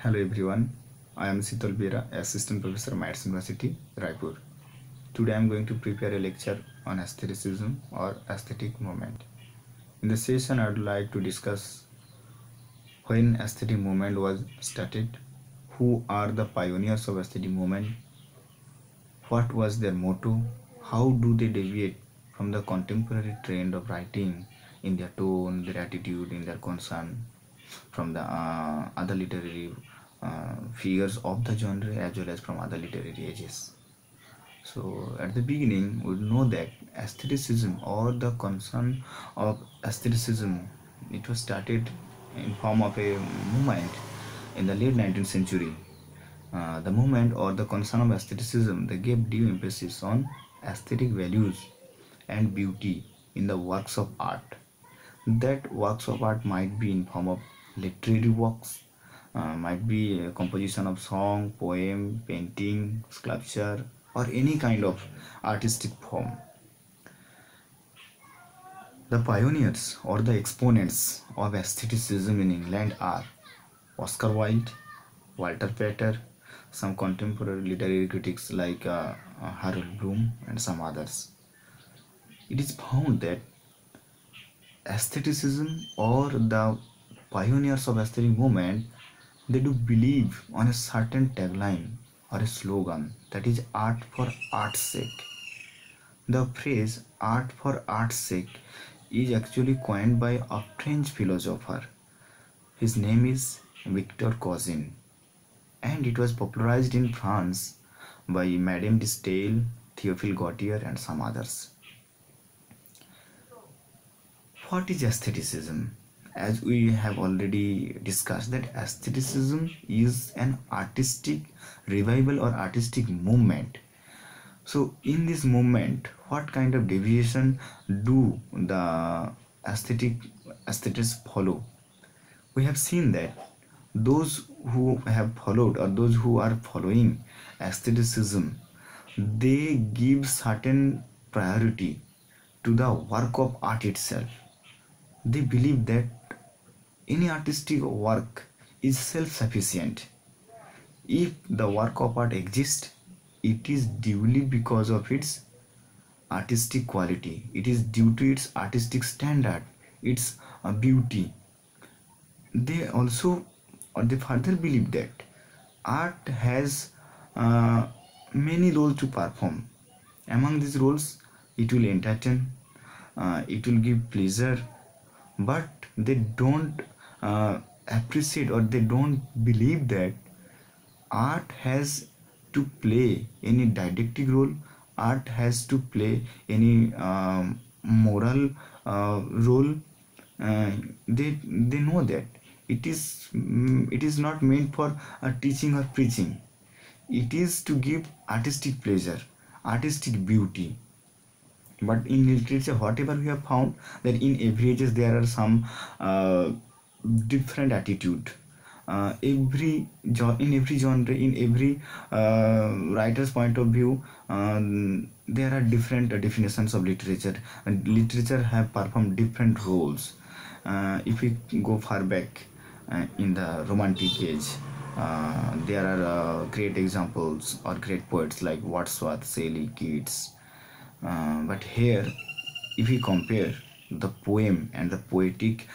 Hello everyone, I am Sital Bera, Assistant Professor at Maths University, Raipur. Today I am going to prepare a lecture on aestheticism or aesthetic movement. In this session I would like to discuss when aesthetic movement was started, who are the pioneers of aesthetic movement, what was their motto, how do they deviate from the contemporary trend of writing in their tone, their attitude, in their concern from the other literary figures of the genre as well as from other literary ages. So at the beginning we know that aestheticism or the concern of aestheticism, it was started in form of a movement in the late 19th century. The movement or the concern of aestheticism, they gave due emphasis on aesthetic values and beauty in the works of art. That works of art might be in form of literary works, might be a composition of song, poem, painting, sculpture, or any kind of artistic form. The pioneers or the exponents of aestheticism in England are Oscar Wilde, Walter Pater, some contemporary literary critics like Harold Bloom, and some others. It is found that aestheticism or the pioneers of aesthetic movement, they do believe on a certain tagline or a slogan, that is art for art's sake. The phrase art for art's sake is actually coined by a French philosopher. His name is Victor Cousin, and it was popularized in France by Madame de Staël, Theophile Gautier, and some others. What is aestheticism? As we have already discussed, that aestheticism is an artistic revival or artistic movement. So in this movement, what kind of deviation do the aesthetics follow? We have seen that those who have followed or those who are following aestheticism, they give certain priority to the work of art itself. They believe that any artistic work is self-sufficient. If the work of art exists, it is duly because of its artistic quality. It is due to its artistic standard, its beauty. They also, or they further believe that art has many roles to perform. Among these roles, it will entertain, it will give pleasure, but they don't appreciate or they don't believe that art has to play any didactic role, art has to play any moral role. They know that it is not meant for teaching or preaching. It is to give artistic pleasure, artistic beauty. But in literature, whatever we have found, that in every ages there are some different attitude. In every genre, in every writer's point of view, there are different definitions of literature, and literature have performed different roles. If we go far back in the Romantic age, there are great examples or great poets like Wordsworth, Shelley, Keats. But here, if we compare the poem and the poetic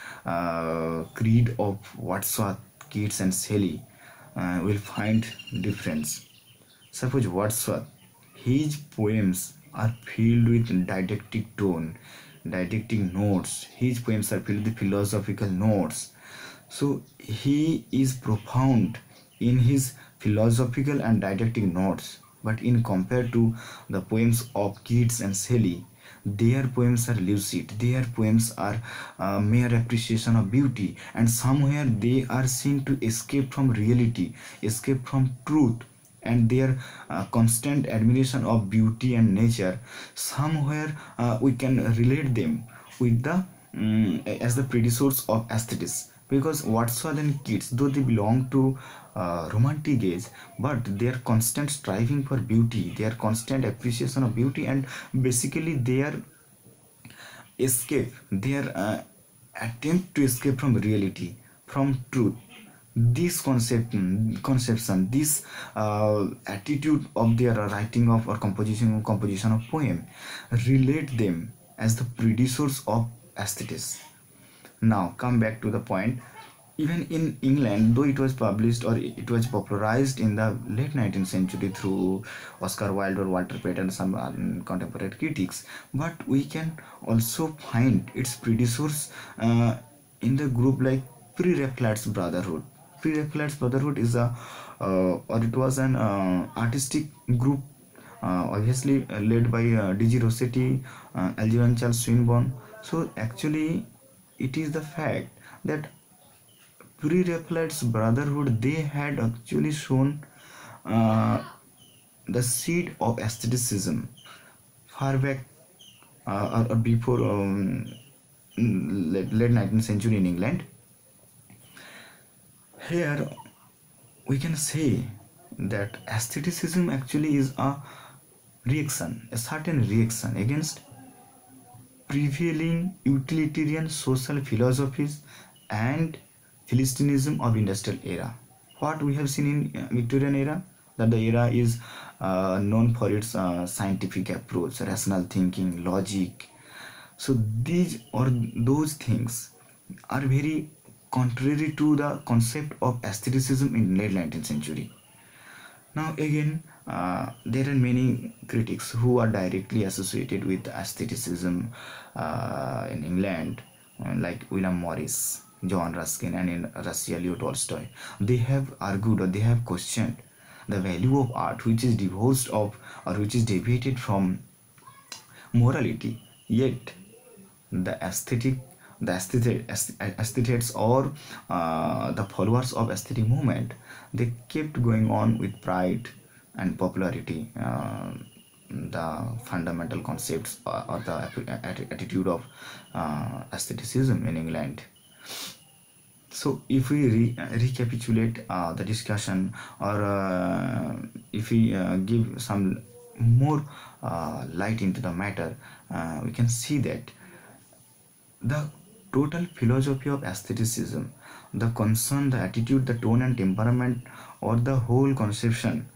creed of Wordsworth, Keats, and Shelley, we'll find difference. Suppose Wordsworth, his poems are filled with didactic tone, didactic notes. His poems are filled with philosophical notes. So he is profound in his philosophical and didactic notes. But in compared to the poems of Keats and Shelley, their poems are lucid, their poems are mere appreciation of beauty, and somewhere they are seen to escape from reality, escape from truth, and their constant admiration of beauty and nature. Somewhere we can relate them with the as the predecessors of aesthetics, because Wordsworth and Keats, though they belong to romantic age, but their constant striving for beauty, their constant appreciation of beauty, and basically their escape, their attempt to escape from reality, from truth, this conception, this attitude of their writing of or composition of poem relate them as the predecessors of aesthetics. Now come back to the point. Even in England, though it was published or it was popularized in the late 19th century through Oscar Wilde or Walter Pater and some contemporary critics, but we can also find its predecessors in the group like Pre-Raphaelite Brotherhood. Pre-Raphaelite Brotherhood is a or it was an artistic group, obviously led by D.G. Rossetti, Algernon Charles Swinburne. So actually, it is the fact that Pre-Raphaelite Brotherhood, they had actually shown uh, the seed of aestheticism far back or before late 19th century in England. Here we can say that aestheticism actually is a reaction, a certain reaction against prevailing utilitarian social philosophies and Philistinism of industrial era. What we have seen in Victorian era, that the era is known for its scientific approach, rational thinking, logic. So these or those things are very contrary to the concept of aestheticism in late 19th century. Now again, there are many critics who are directly associated with aestheticism in England, like William Morris, John Ruskin, and in Russia Leo Tolstoy. They have argued or they have questioned the value of art which is divorced of or which is deviated from morality. Yet the aesthetics or the followers of aesthetic movement, they kept going on with pride and popularity the fundamental concepts or the attitude of aestheticism in England. So if we recapitulate the discussion, or if we give some more light into the matter, we can see that the total philosophy of aestheticism, the concern, the attitude, the tone and temperament, or the whole conception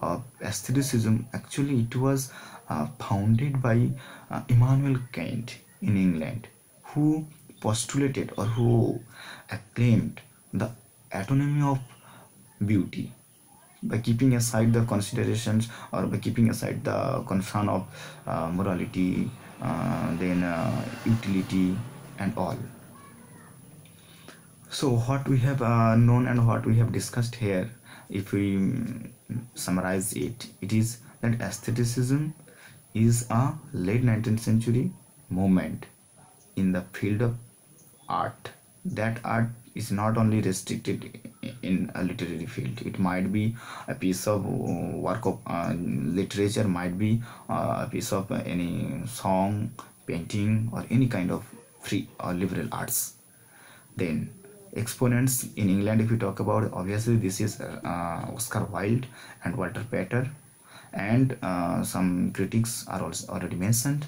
of aestheticism, actually it was founded by Immanuel Kant in England, who postulated or who acclaimed the autonomy of beauty by keeping aside the considerations or by keeping aside the concern of morality, then utility and all. So what we have known and what we have discussed here, if we summarize it, it is that aestheticism is a late 19th century movement in the field of art. That art is not only restricted in a literary field. It might be a piece of work of literature, might be a piece of any song, painting, or any kind of free or liberal arts. Then exponents in England, if we talk about, obviously this is Oscar Wilde and Walter Pater, and some critics are also already mentioned.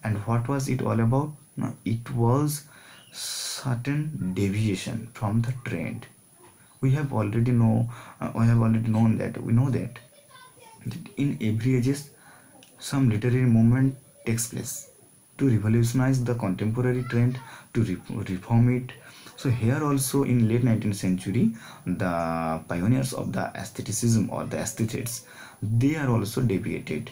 And what was it all about? No, it was certain deviation from the trend. We have already known that in every ages some literary movement takes place to revolutionize the contemporary trend, to reform it. So here also in late 19th century, the pioneers of the aestheticism or the aesthetics, they are also deviated.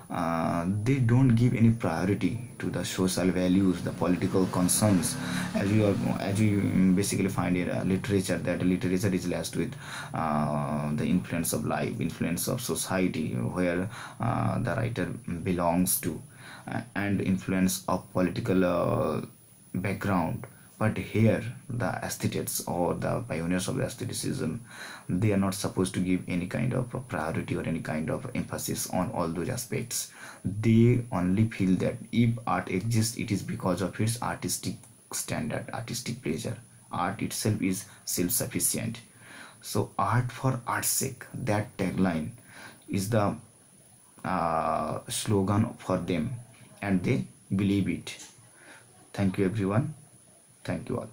They don't give any priority to the social values, the political concerns, as you basically find in literature, that literature is laced with the influence of life, influence of society, where the writer belongs to, and influence of political background. But here the aesthetics or the pioneers of the aestheticism, they are not supposed to give any kind of priority or any kind of emphasis on all those aspects. They only feel that if art exists, it is because of its artistic standard, artistic pleasure. Art itself is self-sufficient. So art for art's sake, that tagline is the slogan for them, and they believe it. Thank you everyone. Thank you all.